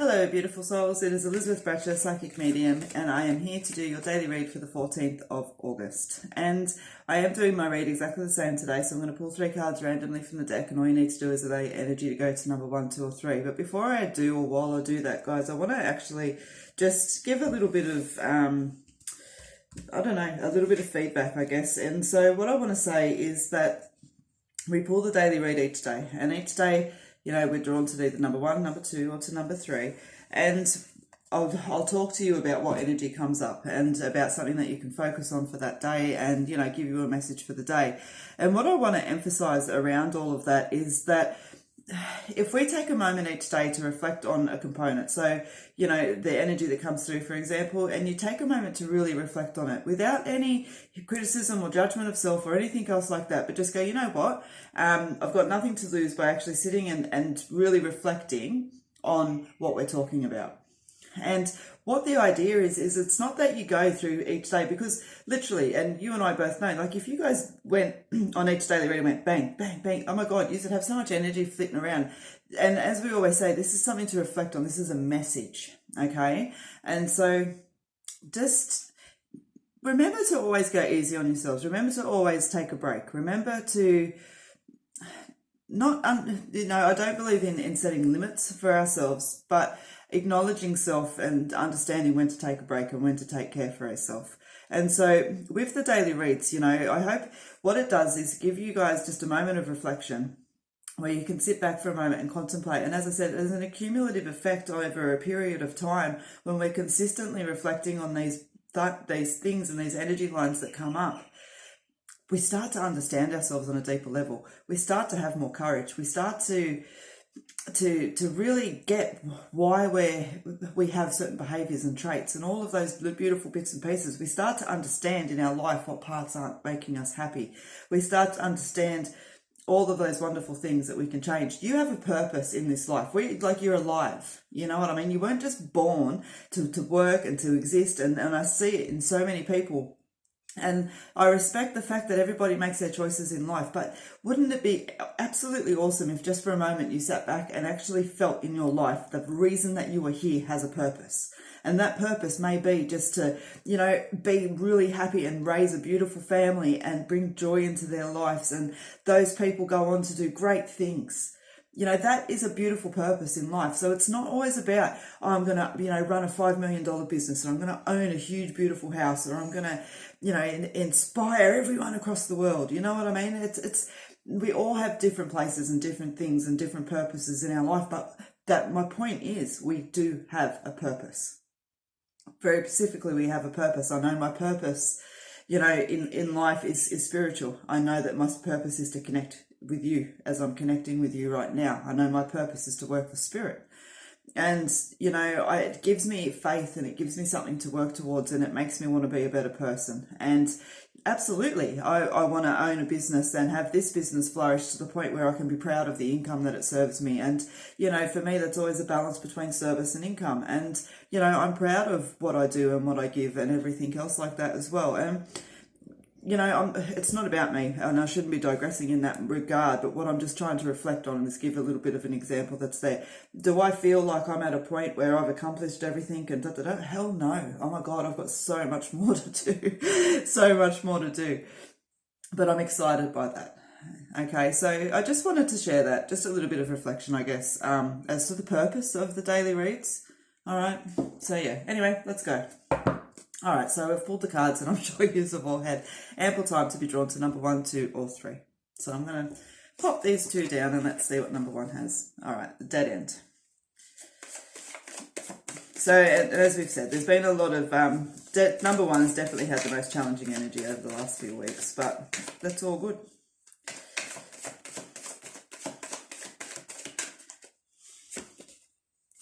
Hello, beautiful souls. It is Elizabeth Bratcher, psychic medium, and I am here to do your daily read for the 14th of August. And I am doing my read exactly the same today, so I'm going to pull 3 cards randomly from the deck, and all you need to do is allow your energy to go to number 1, 2, or 3. But before I do, or while I do that, guys, I want to actually just give a little bit of, I don't know, a little bit of feedback, I guess. And so what I want to say is that we pull the daily read each day, and each day, you know, we're drawn to either number 1, number 2, or to number 3. And I'll talk to you about what energy comes up and about something that you can focus on for that day and, you know, give you a message for the day. And what I want to emphasize around all of that is that if we take a moment each day to reflect on a component, so, you know, the energy that comes through, for example, and you take a moment to really reflect on it without any criticism or judgment of self or anything else like that, but just go, you know what, I've got nothing to lose by actually sitting and really reflecting on what we're talking about. And what the idea is it's not that you go through each day, because literally, and you and I both know, like if you guys went on each daily read and went bang, bang, bang, oh my God, you should have so much energy flitting around. And as we always say, this is something to reflect on. This is a message, okay? And so just remember to always go easy on yourselves. Remember to always take a break. Remember to not, you know, I don't believe in setting limits for ourselves, but acknowledging self and understanding when to take a break and when to take care for ourselves. And so with the daily reads, you know, I hope what it does is give you guys just a moment of reflection where you can sit back for a moment and contemplate. And as I said, there's an accumulative effect over a period of time when we're consistently reflecting on these things and these energy lines that come up. We start to understand ourselves on a deeper level. We start to have more courage. We start to really get why we have certain behaviors and traits and all of those beautiful bits and pieces. We start to understand in our life what parts aren't making us happy. We start to understand all of those wonderful things that we can change. You have a purpose in this life. Like you're alive. You know what I mean? You weren't just born to work and to exist. And I see it in so many people. And I respect the fact that everybody makes their choices in life, but wouldn't it be absolutely awesome if just for a moment you sat back and actually felt in your life the reason that you are here has a purpose? And that purpose may be just to, you know, be really happy and raise a beautiful family and bring joy into their lives. And those people go on to do great things. You know, that is a beautiful purpose in life. So it's not always about, oh, I'm going to, you know, run a $5 million business, or I'm going to own a huge, beautiful house, or I'm going to, you know, inspire everyone across the world. You know what I mean? We all have different places and different things and different purposes in our life. But that my point is we do have a purpose. Very specifically, we have a purpose. I know my purpose, you know, in life is spiritual. I know that my purpose is to connect with you as I'm connecting with you right now. I know my purpose is to work for spirit. And, you know, it gives me faith and it gives me something to work towards, and it makes me want to be a better person. And absolutely, I want to own a business and have this business flourish to the point where I can be proud of the income that it serves me. And, you know, for me, that's always a balance between service and income. And, you know, I'm proud of what I do and what I give and everything else like that as well. And, you know, it's not about me, and I shouldn't be digressing in that regard, but what I'm just trying to reflect on is give a little bit of an example that's there. Do I feel like I'm at a point where I've accomplished everything and da-da-da? Hell no. Oh my God, I've got so much more to do. So much more to do. But I'm excited by that. Okay, so I just wanted to share that, just a little bit of reflection, I guess, as to the purpose of the daily reads. All right, so yeah, anyway, let's go. All right, so we've pulled the cards, and I'm sure you have all had ample time to be drawn to number 1, 2, or 3. So I'm going to pop these 2 down and let's see what number 1 has. All right, the dead end. So as we've said, there's been a lot of, number 1 has definitely had the most challenging energy over the last few weeks, but that's all good.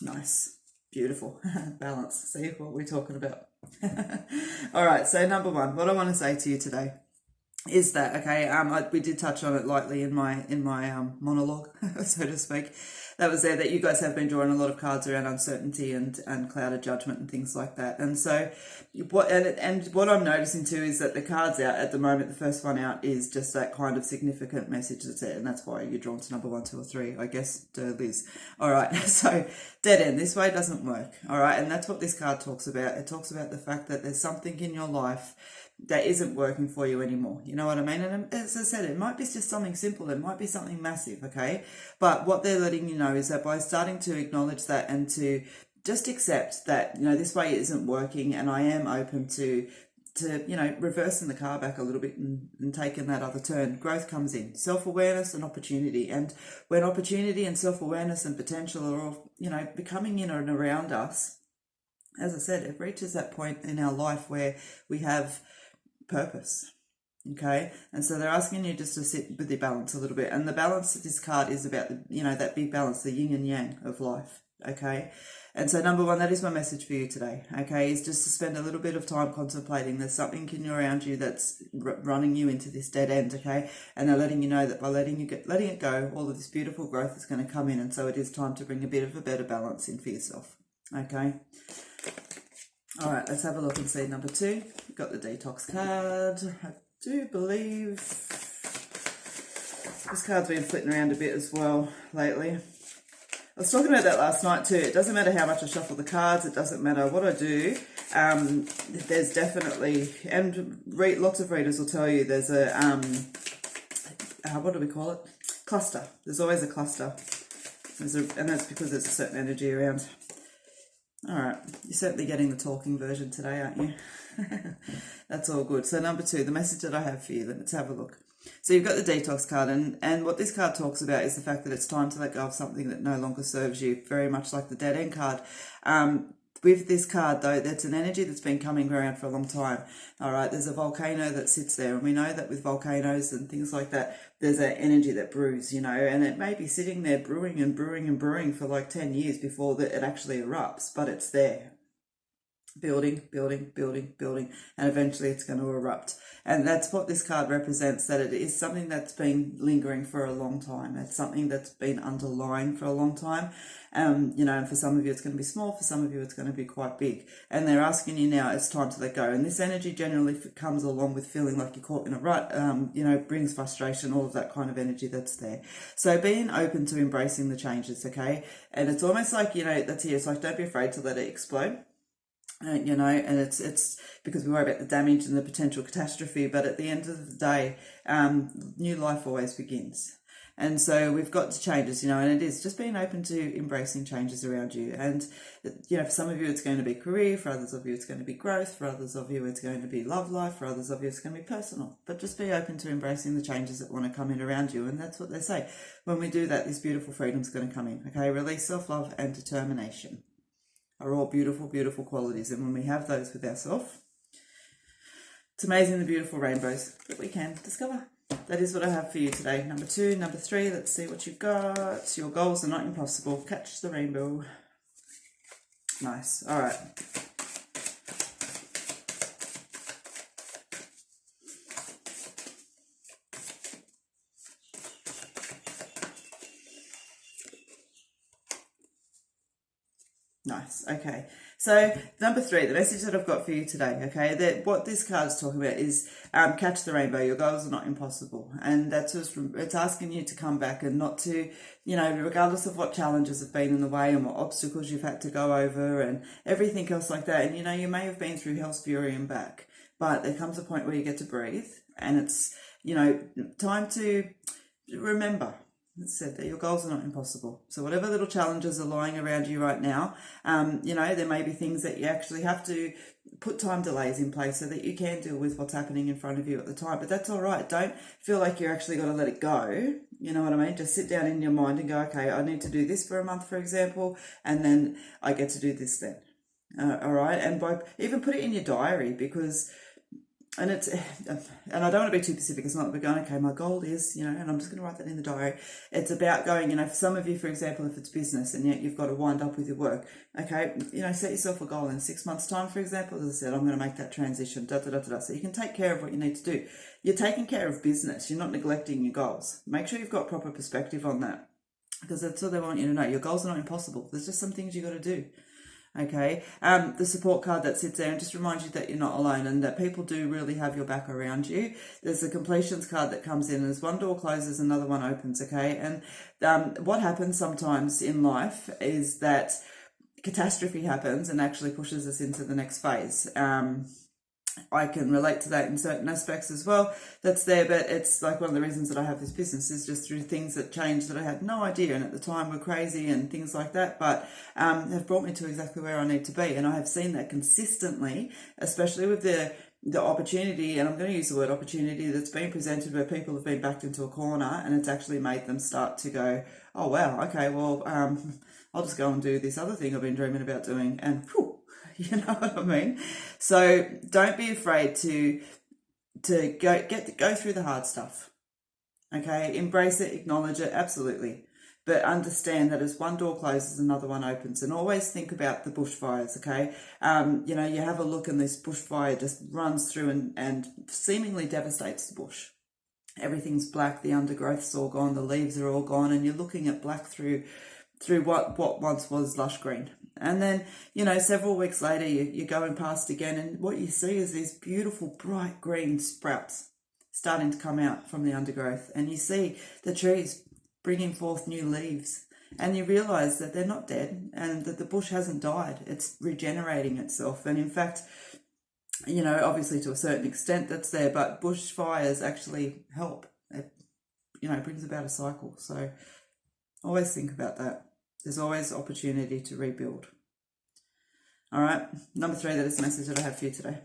Nice. Beautiful. Balance. See what we're talking about. All right, so number 1, what I want to say to you today is that okay? We did touch on it lightly in my monologue, so to speak. That was there that you guys have been drawing a lot of cards around uncertainty and clouded judgment and things like that. And so, what I'm noticing too is that the cards out at the moment, the first one out is just that kind of significant message that's there, and that's why you're drawn to number 1, 2, or 3, I guess. Liz. All right, so dead end. This way doesn't work. All right, and that's what this card talks about. It talks about the fact that there's something in your life that isn't working for you anymore. You know what I mean? And as I said, it might be just something simple. It might be something massive, okay? But what they're letting you know is that by starting to acknowledge that and to just accept that, you know, this way isn't working, and I am open to you know, reversing the car back a little bit and taking that other turn, growth comes in. Self-awareness and opportunity. And when opportunity and self-awareness and potential are all, you know, becoming in and around us, as I said, it reaches that point in our life where we have purpose. Okay, and so they're asking you just to sit with the balance a little bit, and the balance of this card is about the, you know, that big balance, the yin and yang of life. Okay, and so number 1, that is my message for you today. Okay, is just to spend a little bit of time contemplating. There's something in around you that's running you into this dead end. Okay, and they're letting you know that by letting it go, all of this beautiful growth is going to come in, and so it is time to bring a bit of a better balance in for yourself. Okay. All right, let's have a look and see number 2. We've got the detox card. I do believe this card's been flitting around a bit as well lately. I was talking about that last night too. It doesn't matter how much I shuffle the cards. It doesn't matter what I do. There's definitely, and lots of readers will tell you there's a, what do we call it? Cluster. There's always a cluster. And that's because there's a certain energy around. All right, you're certainly getting the talking version today, aren't you? That's all good. So number 2, the message that I have for you, let's have a look. So you've got the detox card, and what this card talks about is the fact that it's time to let go of something that no longer serves you, very much like the dead end card. With this card, though, that's an energy that's been coming around for a long time. All right, there's a volcano that sits there, and we know that with volcanoes and things like that, there's an energy that brews, you know, and it may be sitting there brewing and brewing and brewing for like 10 years before it actually erupts, but it's there. Building, building, building, building, and eventually it's going to erupt. And that's what this card represents, that it is something that's been lingering for a long time. It's something that's been underlying for a long time. You know, and for some of you it's going to be small, for some of you it's going to be quite big. And they're asking you now, it's time to let go. And this energy generally comes along with feeling like you're caught in a rut, you know, brings frustration, all of that kind of energy that's there. So being open to embracing the changes, okay? And it's almost like, you know, that's here. It's like, don't be afraid to let it explode. You know, and it's because we worry about the damage and the potential catastrophe, but at the end of the day, new life always begins. And so we've got to changes, you know, and it is just being open to embracing changes around you. And, you know, for some of you, it's going to be career. For others of you, it's going to be growth. For others of you, it's going to be love life. For others of you, it's going to be personal. But just be open to embracing the changes that want to come in around you. And that's what they say. When we do that, this beautiful freedom's going to come in. Okay, release self-love and determination are all beautiful, beautiful qualities. And when we have those with ourselves, it's amazing the beautiful rainbows that we can discover. That is what I have for you today. Number 2, number 3, let's see what you've got. Your goals are not impossible. Catch the rainbow. Nice. All right. Nice. Okay. So number 3, the message that I've got for you today, okay, that what this card is talking about is catch the rainbow. Your goals are not impossible. And that's just, it's asking you to come back and not to, you know, regardless of what challenges have been in the way and what obstacles you've had to go over and everything else like that. And, you know, you may have been through hell's fury and back, but there comes a point where you get to breathe and it's, you know, time to remember. It said that your goals are not impossible. So whatever little challenges are lying around you right now, you know, there may be things that you actually have to put time delays in place so that you can deal with what's happening in front of you at the time. But that's all right. Don't feel like you're actually got to let it go. You know what I mean? Just sit down in your mind and go, okay, I need to do this for a month, for example, and then I get to do this then. All right. And by even put it in your diary, because and it's, and I don't want to be too specific. It's not that we're going, okay, my goal is, and I'm just going to write that in the diary. It's about going, for some of you, for example, if it's business and yet you've got to wind up with your work, okay, set yourself a goal in 6 months' time, for example. As I said, I'm going to make that transition, so you can take care of what you need to do. You're taking care of business. You're not neglecting your goals. Make sure you've got proper perspective on that, because that's all they want you to know. Your goals are not impossible. There's just some things you got to do. Okay, the support card that sits there and just reminds you that you're not alone and that people do really have your back around you. There's a completions card that comes in, as one door closes, another one opens, okay? And what happens sometimes in life is that catastrophe happens and actually pushes us into the next phase. I can relate to that in certain aspects as well. That's there, but it's like one of the reasons that I have this business is just through things that changed that I had no idea, and at the time were crazy and things like that, but have brought me to exactly where I need to be. And I have seen that consistently, especially with the opportunity, and I'm going to use the word opportunity, that's been presented where people have been backed into a corner, and it's actually made them start to go, oh wow, okay, well, I'll just go and do this other thing I've been dreaming about doing, and whew, you know what I mean? So don't be afraid to go through the hard stuff. Okay, embrace it, acknowledge it, absolutely. But understand that as one door closes, another one opens, and always think about the bushfires. Okay, you have a look, and this bushfire just runs through and seemingly devastates the bush. Everything's black, the undergrowth's all gone, the leaves are all gone, and you're looking at black through what once was lush green. And then, several weeks later, you're going past again, and what you see is these beautiful, bright green sprouts starting to come out from the undergrowth. And you see the trees bringing forth new leaves. And you realise that they're not dead and that the bush hasn't died. It's regenerating itself. And in fact, obviously to a certain extent that's there, but bushfires actually help. It, brings about a cycle. So always think about that. There's always opportunity to rebuild. All right, number 3, that is the message that I have for you today.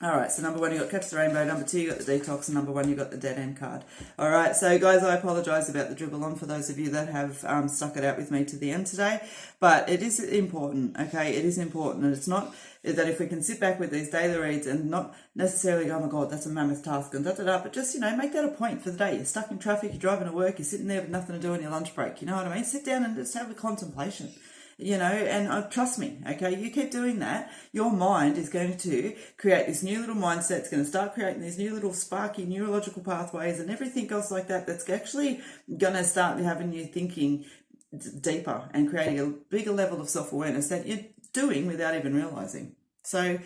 All right, so number 1, you got Catch the Rainbow. Number 2, you got the Detox. And number 1, you got the Dead End card. All right, so guys, I apologise about the dribble on for those of you that have stuck it out with me to the end today. But it is important, okay? It is important. And it's not that if we can sit back with these daily reads and not necessarily go, oh my God, that's a mammoth task and but just, make that a point for the day. You're stuck in traffic, you're driving to work, you're sitting there with nothing to do on your lunch break. You know what I mean? Sit down and just have a contemplation. And trust me, okay, you keep doing that, your mind is going to create this new little mindset. It's going to start creating these new little sparky neurological pathways and everything else like that. That's actually going to start having you thinking deeper and creating a bigger level of self-awareness that you're doing without even realizing. So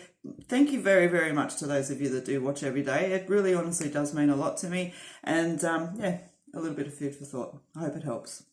thank you very, very much to those of you that do watch every day. It really honestly does mean a lot to me. And a little bit of food for thought. I hope it helps.